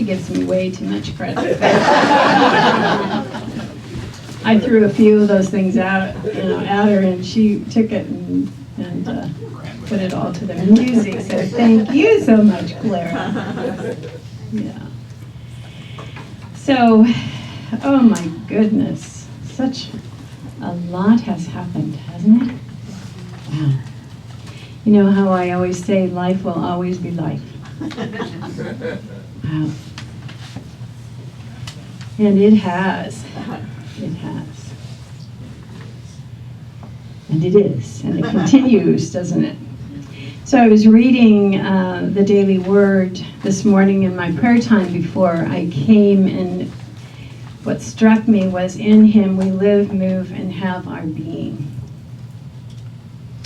gives me way too much credit. I threw a few of those things out, at her, and she took it and put it all to the music. So thank you so much, Clara. Yeah. So, oh my goodness, such a lot has happened, hasn't it? Wow. You know how I always say life will always be life. Wow. And it has. It has. And it is. And it continues, doesn't it? So I was reading the Daily Word this morning in my prayer time before I came, and what struck me was, in Him we live, move, and have our being.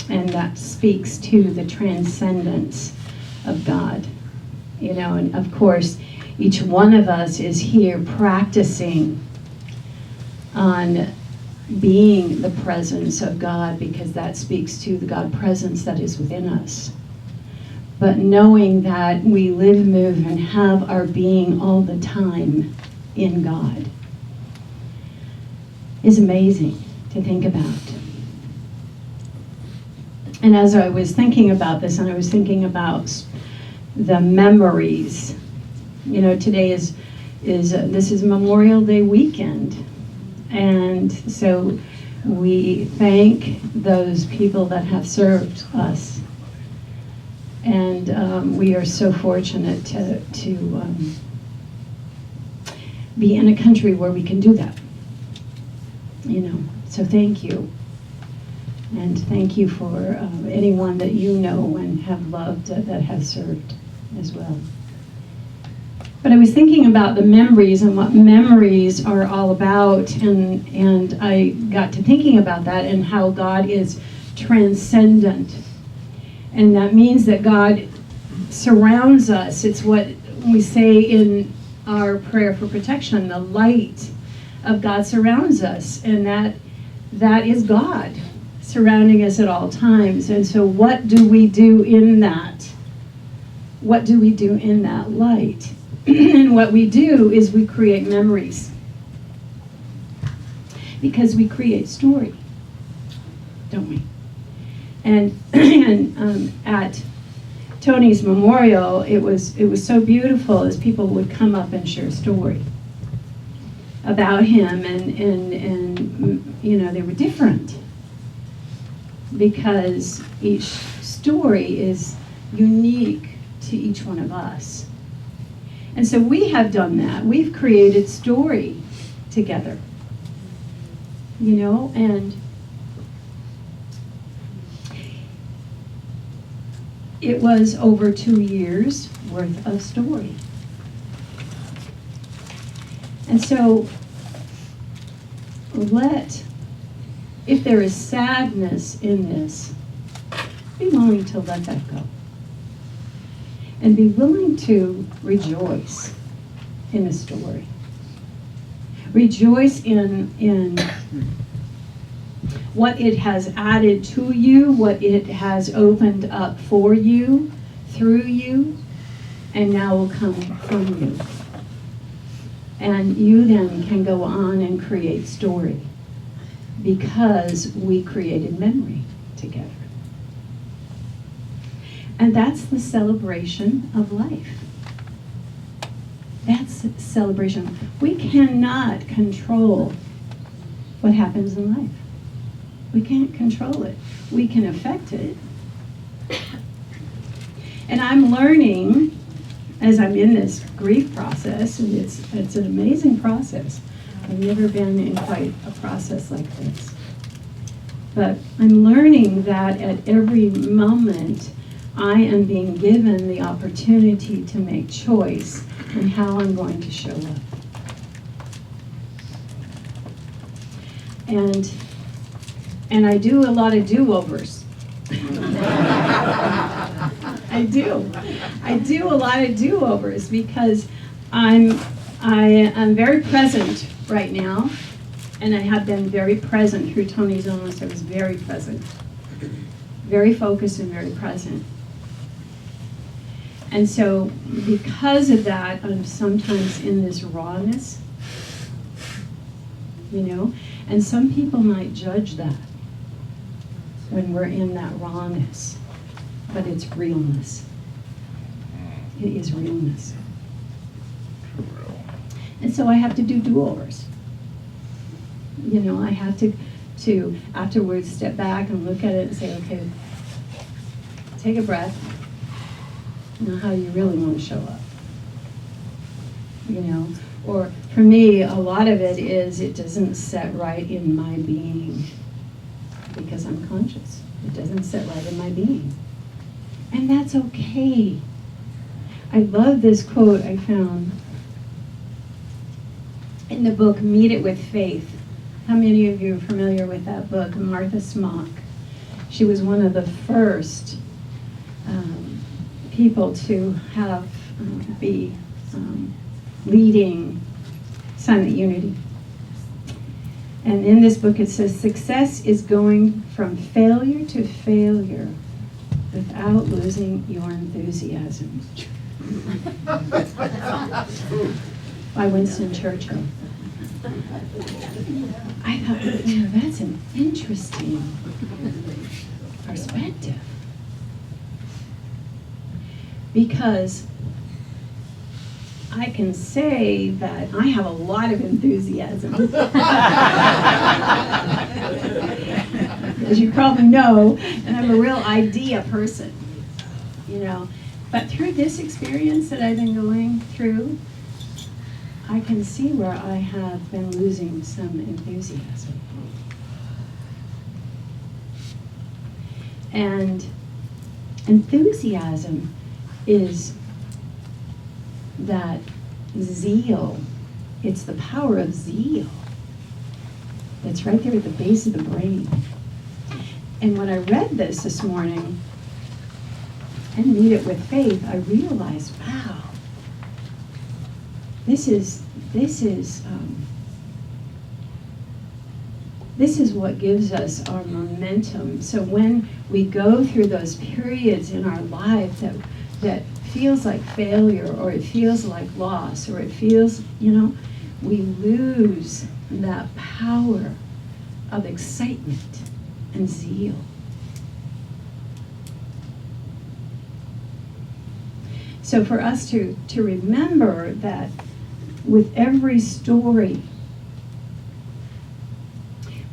And that speaks to the transcendence of God. And of course, each one of us is here practicing on being the presence of God, because that speaks to the God presence that is within us. But knowing that we live, move, and have our being all the time in God is amazing to think about. And as I was thinking about this, and I was thinking about the memories, today is this is Memorial Day weekend, and so we thank those people that have served us, and we are so fortunate to be in a country where we can do that. So thank you. And thank you for anyone that you know and have loved that have served as well. But I was thinking about the memories and what memories are all about, and I got to thinking about that and how God is transcendent. And that means that God surrounds us. It's what we say in our prayer for protection. The light of God surrounds us, and that is God surrounding us at all times. And so what do we do in that? What do we do in that light? And what we do is we create memories. Because we create story, don't we? And at Tony's memorial, it was so beautiful as people would come up and share story about him, and they were different, because each story is unique to each one of us. And so we have done that. We've created story together, and it was over 2 years worth of story. And so if there is sadness in this, be willing to let that go. And be willing to rejoice in the story. Rejoice in what it has added to you, what it has opened up for you, through you, and now will come from you. And you then can go on and create story, because we created memory together. And that's the celebration of life. That's celebration. We cannot control what happens in life. We can't control it. We can affect it. And I'm learning, as I'm in this grief process, and it's an amazing process. I've never been in quite a process like this. But I'm learning that at every moment, I am being given the opportunity to make choice in how I'm going to show up. And I do a lot of do-overs. I do a lot of do-overs, because I am very present right now, and I have been very present through Tony's illness. I was very present, very focused and very present. And so because of that, I'm sometimes in this rawness, and some people might judge that when we're in that rawness, but it's realness. It is realness. And so I have to do do-overs. I have to afterwards step back and look at it and say, okay, take a breath. Now how you really want to show up. Or for me, a lot of it is it doesn't set right in my being because I'm conscious. It doesn't set right in my being. And that's okay. I love this quote I found in the book, Meet It with Faith. How many of you are familiar with that book? Martha Smock. She was one of the first people to have be leading Silent Unity. And in this book it says, success is going from failure to failure without losing your enthusiasm. By Winston Churchill. I thought, that's an interesting perspective. Because I can say that I have a lot of enthusiasm. As you probably know, and I'm a real idea person, But through this experience that I've been going through, I can see where I have been losing some enthusiasm. And enthusiasm is that zeal. It's the power of zeal that's right there at the base of the brain. And when I read this morning and Meet It with Faith, I realized, wow, this is what gives us our momentum. So when we go through those periods in our life that feels like failure, or it feels like loss, or it feels, we lose that power of excitement and zeal. So for us to remember that with every story,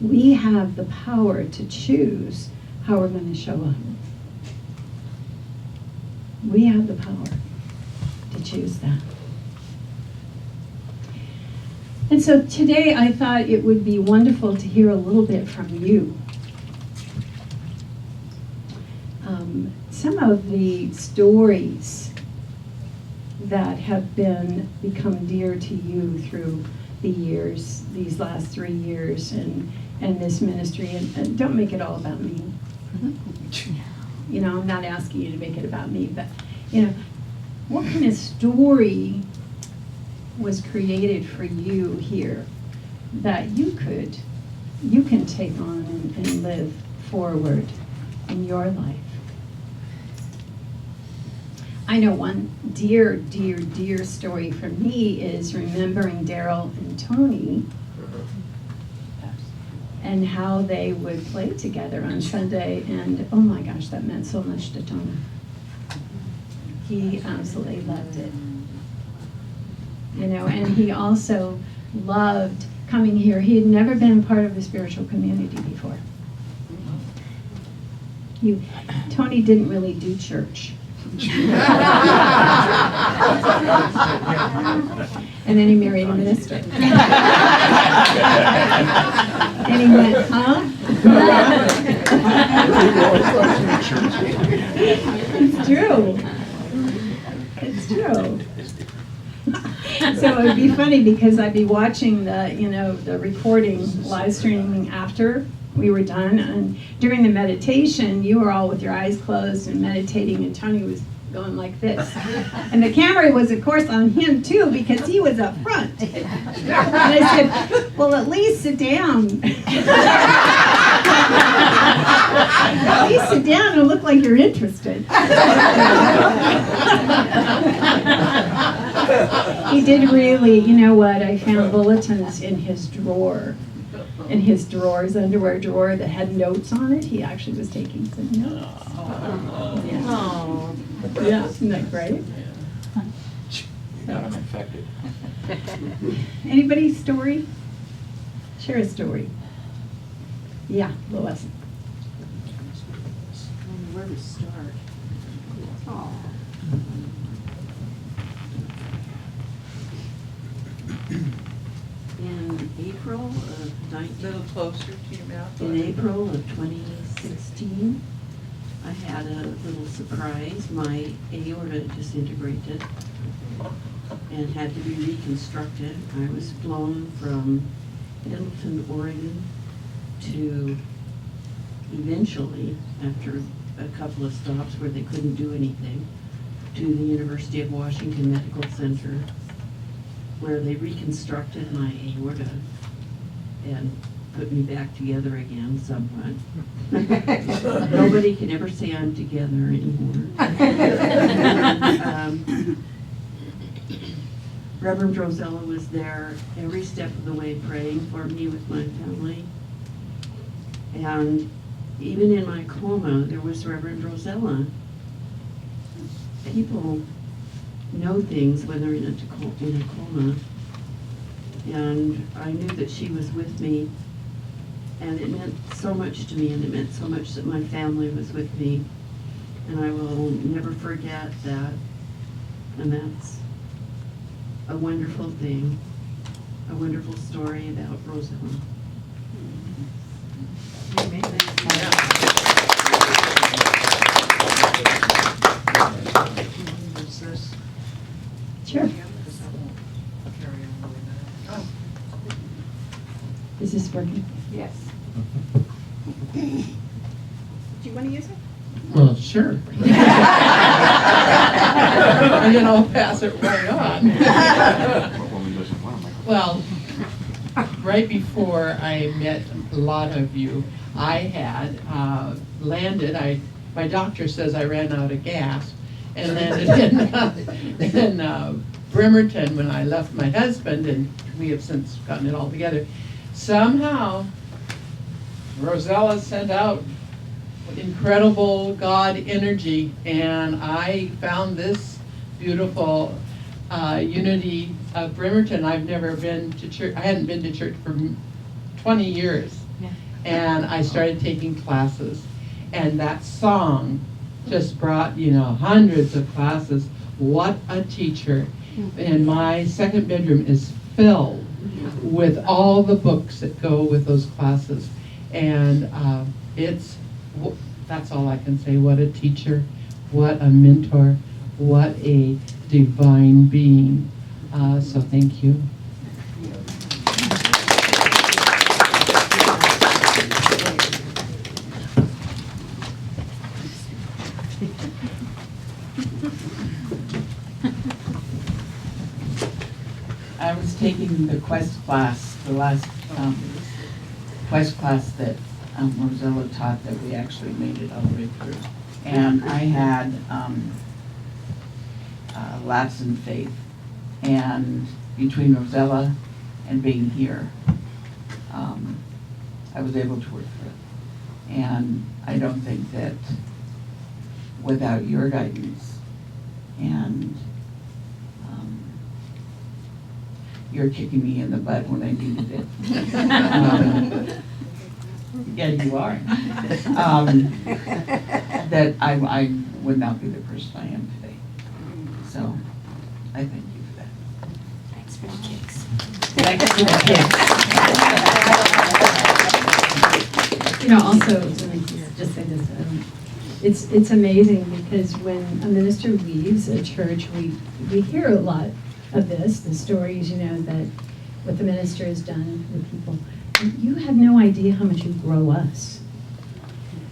we have the power to choose how we're going to show up. We have the power to choose that. And so today I thought it would be wonderful to hear a little bit from you. Some of the stories that have become dear to you through the years, these last 3 years, and this ministry, and don't make it all about me. I'm not asking you to make it about me, but what kind of story was created for you here that you can take on and live forward in your life? I know one dear, dear, dear story for me is remembering Daryl and Tony and how they would play together on Sunday, and oh my gosh, that meant so much to Tony. He absolutely loved it. And he also loved coming here. He had never been part of a spiritual community before. Tony didn't really do church. And then he married a minister. And he went, huh? It's true. It's true. So it would be funny because I'd be watching the recording, live streaming after we were done, and during the meditation, you were all with your eyes closed and meditating, and Tony was going like this. And the camera was, of course, on him too, because he was up front. And I said, well, at least sit down. Please sit down and look like you're interested. He did really, you know what, I found bulletins in his drawer. In his drawer, his underwear drawer that had notes on it. He actually was taking some notes. Yeah. Oh. Yeah, isn't that great? Now I'm infected. Anybody's story? Share a story. Yeah, Lois. Where to start? Oh. In April of A little closer to your mouth. In April of 2016, I had a little surprise. My aorta disintegrated and had to be reconstructed. I was flown from Pendleton, Oregon to eventually, after a couple of stops where they couldn't do anything, to the University of Washington Medical Center, where they reconstructed my aorta and put me back together again somewhat. Nobody can ever say I'm together anymore. Reverend Rosella was there every step of the way praying for me with my family. And even in my coma, there was Reverend Rosella. People know things when they're in a coma. And I knew that she was with me, and it meant so much to me, and it meant so much that my family was with me, and I will never forget that. And that's a wonderful thing, a wonderful story about Rosella. Sure. Is this working? Yes. Do you want to use it? Well, sure. And then I'll pass it right on. Well, right before I met a lot of you, I had landed. My doctor says I ran out of gas, and landed in Bremerton when I left my husband, and we have since gotten it all together. Somehow, Rosella sent out incredible God energy, and I found this beautiful Unity of Bremerton. I've never been to church. I hadn't been to church for 20 years, and I started taking classes, and that song just brought, hundreds of classes. What a teacher. And my second bedroom is filled with all the books that go with those classes. And that's all I can say. What a teacher, what a mentor, what a divine being. So thank you. I was taking the Quest class, the last Quest class that Rosella taught, that we actually made it all the way through. And I had lapse in faith. And between Rosella and being here, I was able to work through it. And I don't think that without your guidance and you're kicking me in the butt when I needed it. Yeah, you are. That I would not be the person I am today. So I thank you for that. Thanks for the kicks. Thanks for the kicks. Also, let me just say this. It's amazing because when a minister leaves a church, we hear a lot of this, the stories, that what the minister has done with people. And you have no idea how much you grow us.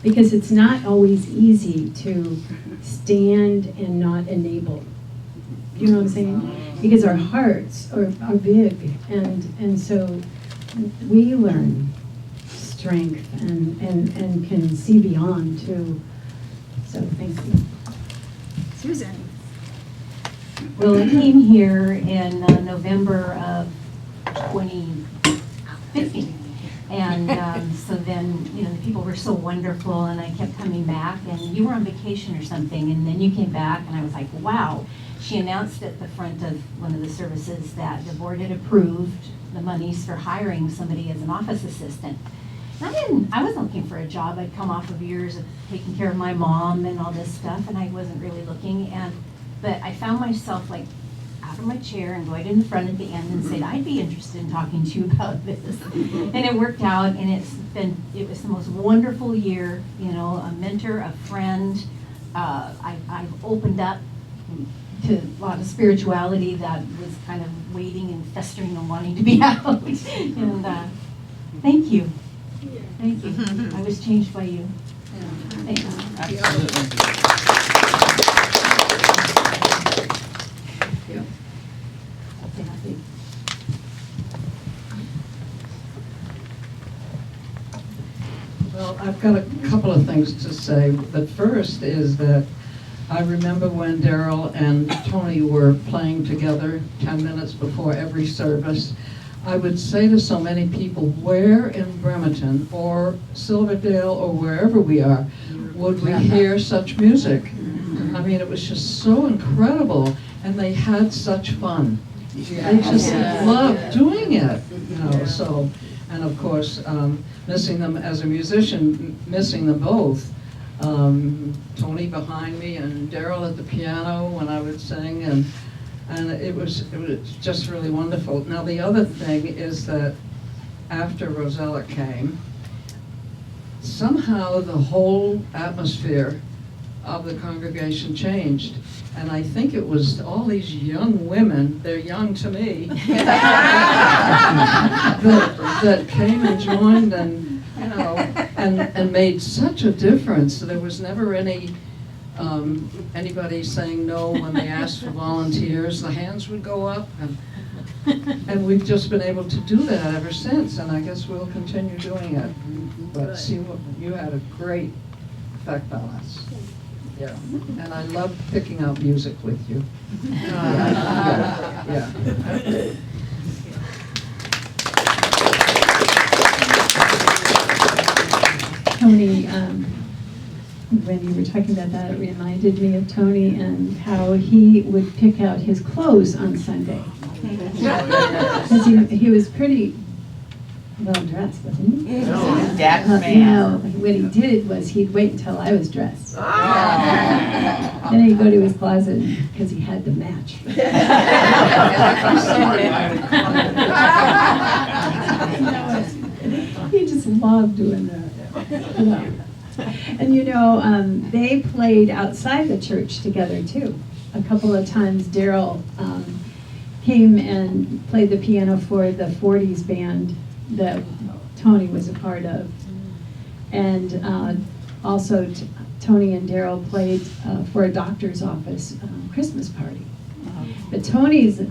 Because it's not always easy to stand and not enable. You know what I'm saying? Because our hearts are big. And so we learn strength and can see beyond too. So thank you. Susan. Well, I came here in November of 2015. And so then, the people were so wonderful, and I kept coming back, and you were on vacation or something, and then you came back, and I was like, wow. She announced at the front of one of the services that the board had approved the monies for hiring somebody as an office assistant. And I wasn't looking for a job. I'd come off of years of taking care of my mom and all this stuff, and I wasn't really looking. But I found myself like out of my chair and going in the front at the end and said, I'd be interested in talking to you about this. And it worked out, and it was the most wonderful year, a mentor, a friend. I've opened up to a lot of spirituality that was kind of waiting and festering and wanting to be out. And thank you. Thank you. I was changed by you. Thanks. Well, I've got a couple of things to say. The first is that I remember when Daryl and Tony were playing together 10 minutes before every service. I would say to so many people, where in Bremerton or Silverdale or wherever we are, would we hear such music? I mean, it was just so incredible, and they had such fun. They just loved doing it, so, and of course, missing them as a musician, missing them both. Tony behind me and Daryl at the piano when I would sing, and it was just really wonderful. Now the other thing is that after Rosella came, somehow the whole atmosphere of the congregation changed. And I think it was all these young women, they're young to me, that came and joined and made such a difference. There was never anybody saying no when they asked for volunteers. The hands would go up, and we've just been able to do that ever since, and I guess we'll continue doing it. But you had a great effect on us. Yeah, and I love picking out music with you. Yeah. Tony, when you were talking about that, it reminded me of Tony and how he would pick out his clothes on Sunday. Because he was pretty well dressed, wasn't he? No, what he did was he'd wait until I was dressed. Then he'd go to his closet because he had to match. He just loved doing that. And they played outside the church together too. A couple of times Daryl came and played the piano for the 40s band that Tony was a part of. And also Tony and Daryl played for a doctor's office Christmas party. But Tony's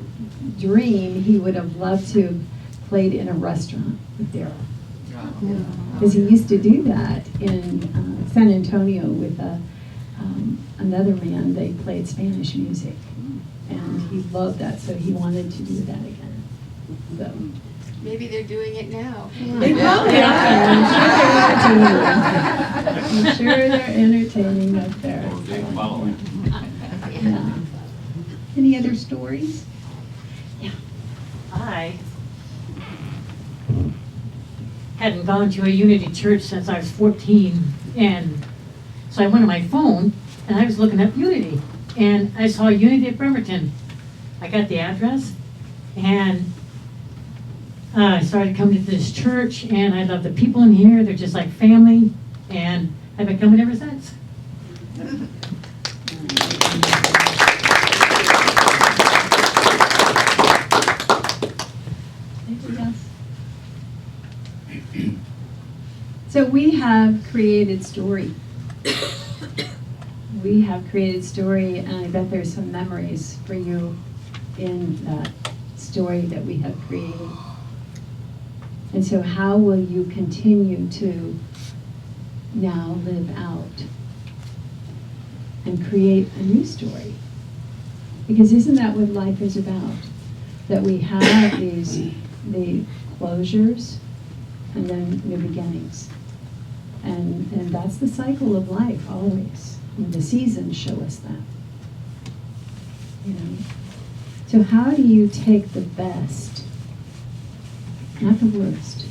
dream, he would have loved to have played in a restaurant with Daryl. Because he used to do that in San Antonio with another man. They played Spanish music, and he loved that, so he wanted to do that again. So Maybe they're doing it now. they probably are. I'm sure they're entertaining up there. Yeah. Any other stories? I hadn't gone to a Unity church since I was 14, and so I went on my phone and I was looking up Unity, and I saw Unity at Bremerton. I got the address, and I started coming to this church, and I love the people in here. They're just like family, and I've been coming ever since. Anybody else? So we have created story. We have created story, and I bet there's some memories for you in that story that we have created. And so how will you continue to now live out and create a new story? Because isn't that what life is about? That we have the closures and then new beginnings. And that's the cycle of life, always. And the seasons show us that. You know? So how do you take the best, not the worst,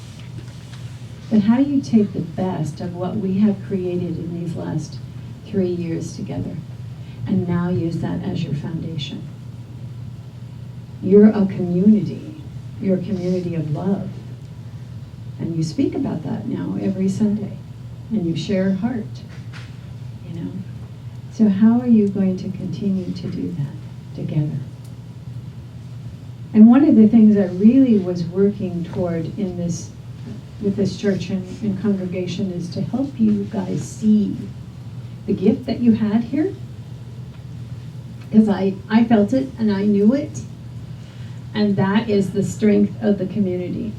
but how do you take the best of what we have created in these last 3 years together and now use that as your foundation? You're a community. You're a community of love. And you speak about that now every Sunday. And you share heart, you know. So how are you going to continue to do that together? And one of the things I really was working toward in this, with this church and congregation, is to help you guys see the gift that you had here. Because I felt it and I knew it. And that is the strength of the community.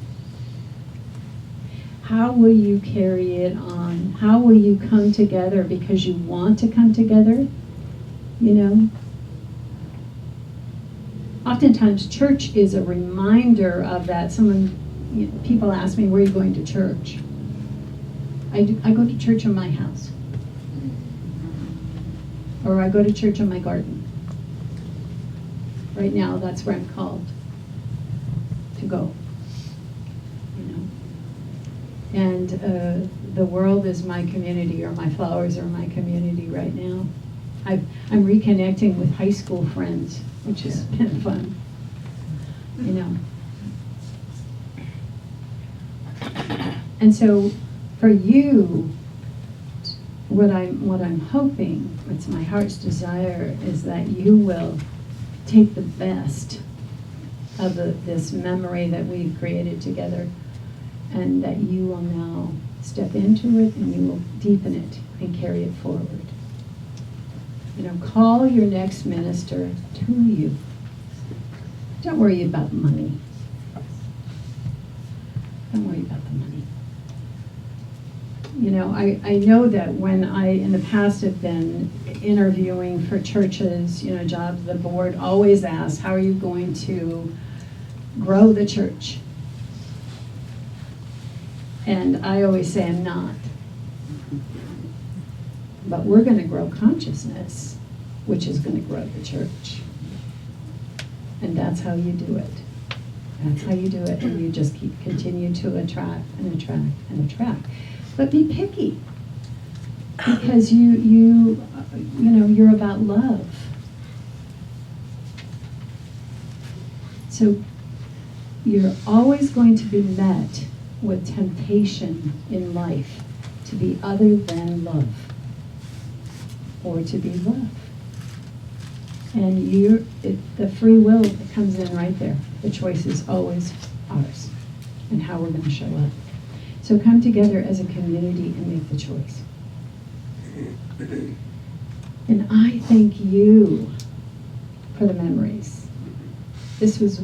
How will you carry it on? How will you come together because you want to come together? You know? Oftentimes, church is a reminder of that. People ask me, where are you going to church? I go to church in my house. Or I go to church in my garden. Right now, that's where I'm called to go. And the world is my community, or my flowers are my community right now. I'm reconnecting with high school friends, which has been fun, you know. And so for you, what I'm hoping, it's my heart's desire, is that you will take the best of this memory that we've created together, and that you will now step into it and you will deepen it and carry it forward. You know, call your next minister to you. Don't worry about money. Don't worry about the money. You know, I know that when I, in the past, have been interviewing for churches, you know, jobs, the board always asks, how are you going to grow the church? And I always say I'm not. But we're going to grow consciousness, which is going to grow the church. And that's how you do it. That's how you do it. And you just continue to attract and attract and attract. But be picky. Because you know, you're about love. So you're always going to be met with temptation in life to be other than love, or to be love. And the free will that comes in right there. The choice is always ours, and how we're going to show up. So come together as a community and make the choice. And I thank you for the memories. This was.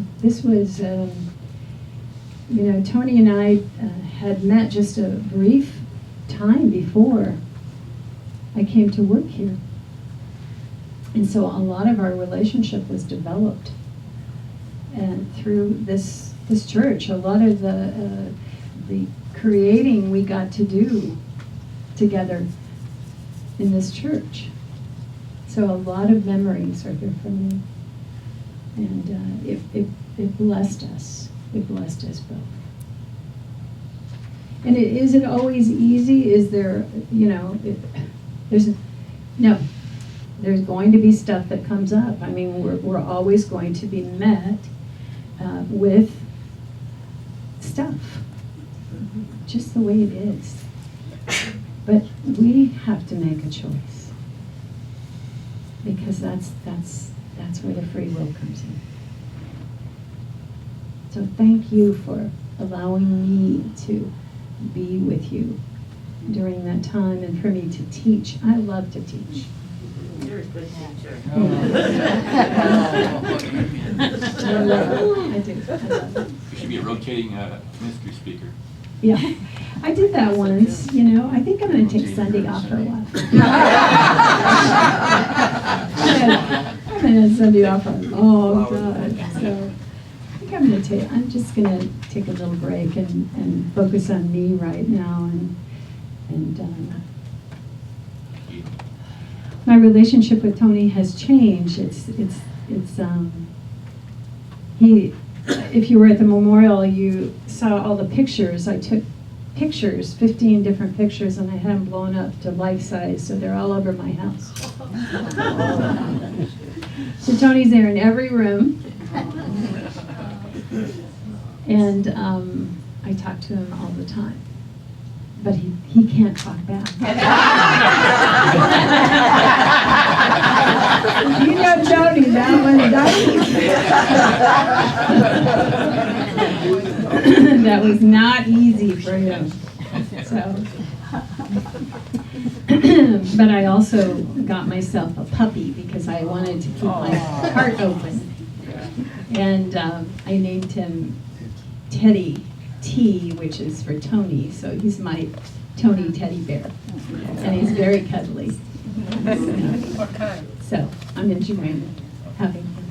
You know, Tony and I had met just a brief time before I came to work here. And so a lot of our relationship was developed and through this church. A lot of the creating we got to do together in this church. So a lot of memories are here for me. And it blessed us. It blessed us both. And is it always easy? Is there, you know, there's going to be stuff that comes up. I mean, we're always going to be met with stuff, just the way it is. But we have to make a choice, because that's where the free will comes in. So thank you for allowing me to be with you during that time and for me to teach. I love to teach. You're a good teacher. I do. I love it. You should be a rotating mystery speaker. Yeah, I did that once, you know. I think I'm going to take Sunday off for a while. I've been had Sunday off for a long time, so I think I'm just going to take a little break and focus on me right now, and my relationship with Tony has changed. If you were at the memorial, you saw all the pictures. I took pictures, 15 different pictures, and I had them blown up to life size, so they're all over my house. So Tony's there in every room, and I talk to him all the time. But he can't talk back. You know Tony, that one died. That was not easy for him. So, but I also got myself a puppy because I wanted to keep my heart open. And I named him Teddy T, which is for Tony, so he's my Tony teddy bear, and he's very cuddly. What kind? So I'm enjoying having him.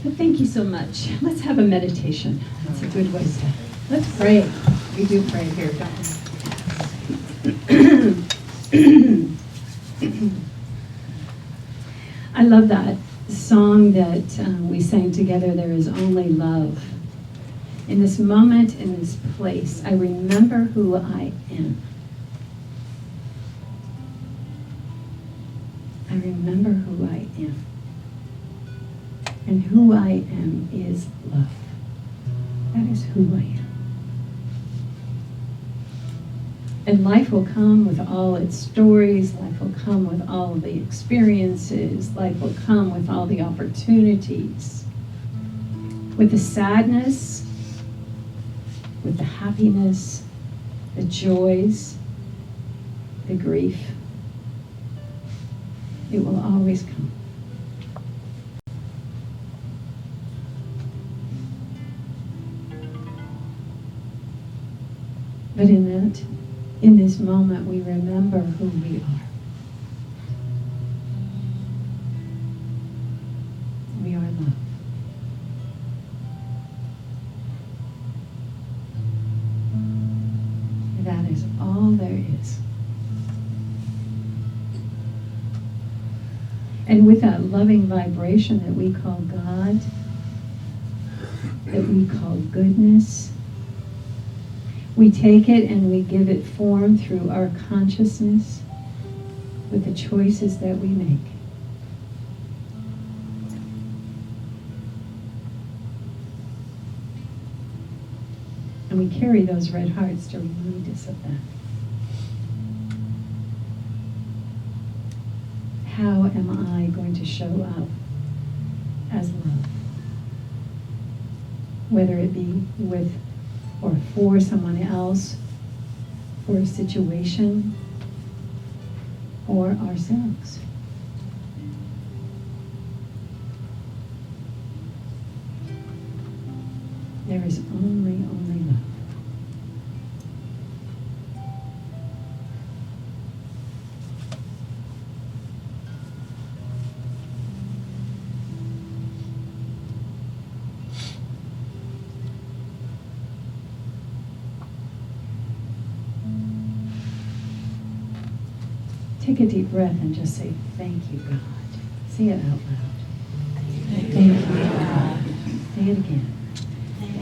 But thank you so much. Let's have a meditation. That's a good way to. Let's pray. We do pray here, don't we? I love that song that we sang together. There is only love. In this moment, in this place, I remember who I am. I remember who I am. And who I am is love. That is who I am. And life will come with all its stories. Life will come with all of the experiences. Life will come with all the opportunities. With the sadness, with the happiness, the joys, the grief. It will always come. But in this moment, we remember who we are. We are love. That is all there is. And with that loving vibration that we call God, that we call goodness, we take it and we give it form through our consciousness with the choices that we make. And we carry those red hearts to remind us of that. How am I going to show up as love? Whether it be with or for someone else, for a situation, or ourselves. There is only love. Take a deep breath and just say, thank you, God. Say it out loud. Thank you, God. Say it again.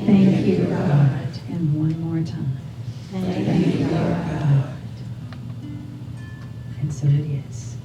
Thank you, God. And one more time. Thank you, God. And so it is.